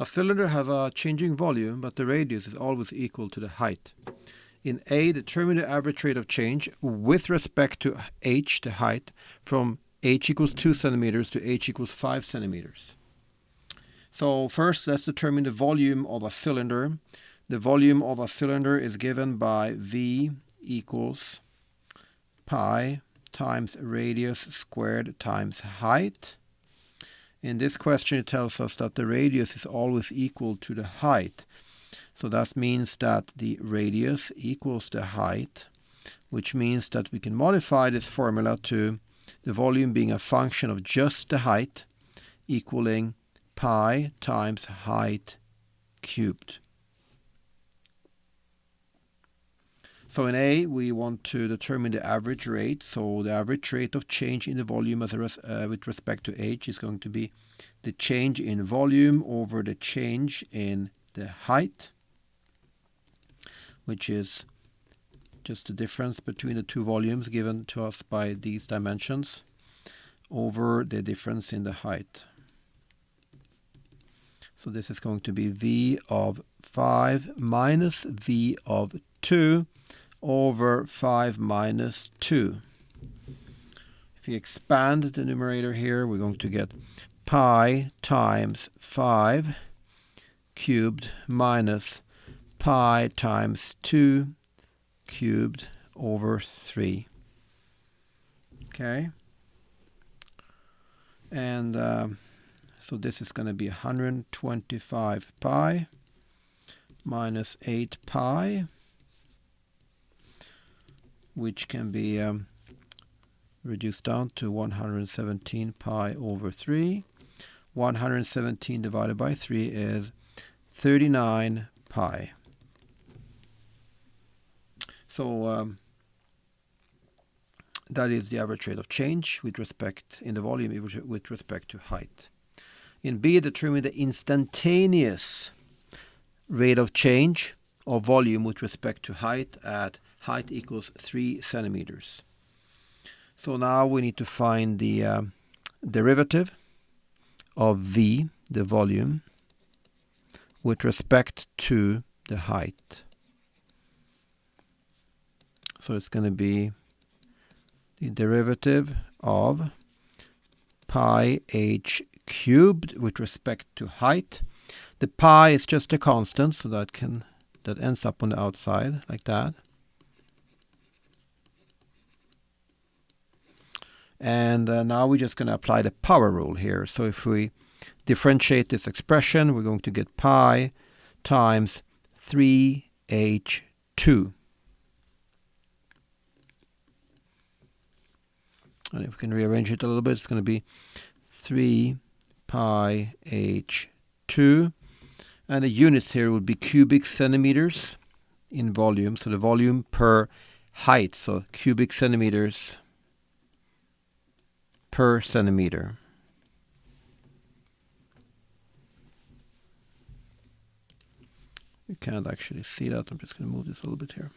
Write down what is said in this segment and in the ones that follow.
A cylinder has a changing volume, but the radius is always equal to the height. In A, determine the average rate of change with respect to h, the height, from h equals 2 centimeters to h equals 5 centimeters. So first, let's determine the volume of a cylinder. The volume of a cylinder is given by V equals pi times radius squared times height. In this question, it tells us that the radius is always equal to the height. So that means that the radius equals the height, which means that we can modify this formula to the volume being a function of just the height, equaling pi times height cubed. So in A, we want to determine the average rate. So the average rate of change in the volume with respect to h is going to be the change in volume over the change in the height, which is just the difference between the two volumes given to us by these dimensions over the difference in the height. So this is going to be V of 5 minus V of 2 over 5 minus 2. If you expand the numerator here, we're going to get pi times 5 cubed minus pi times 2 cubed over 3. Okay. And so this is going to be 125 pi minus 8 pi, which can be reduced down to 117 pi over 3. 117 divided by 3 is 39 pi. So that is the average rate of change with respect in the volume with respect to height. In B, determine the instantaneous rate of change of volume with respect to height at height equals 3 centimeters. So now we need to find the derivative of V, the volume, with respect to the height. So it's going to be the derivative of pi h cubed with respect to height. The pi is just a constant, so that ends up on the outside like that. And now we're just going to apply the power rule here. So if we differentiate this expression, we're going to get pi times 3h2. And if we can rearrange it a little bit, it's going to be 3 pi h2. And the units here would be cubic centimeters in volume. So the volume per height. So cubic centimeters per centimeter. You can't actually see that. I'm just going to move this a little bit here.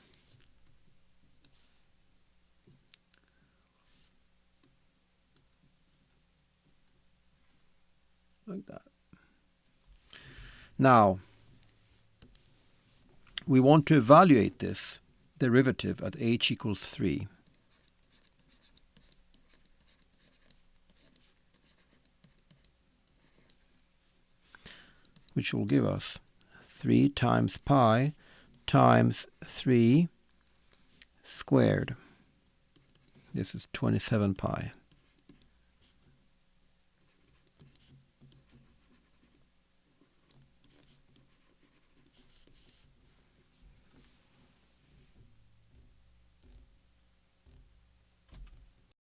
Like that. Now, we want to evaluate this derivative at h equals 3. Which will give us 3 times pi times 3 squared. This is 27 pi.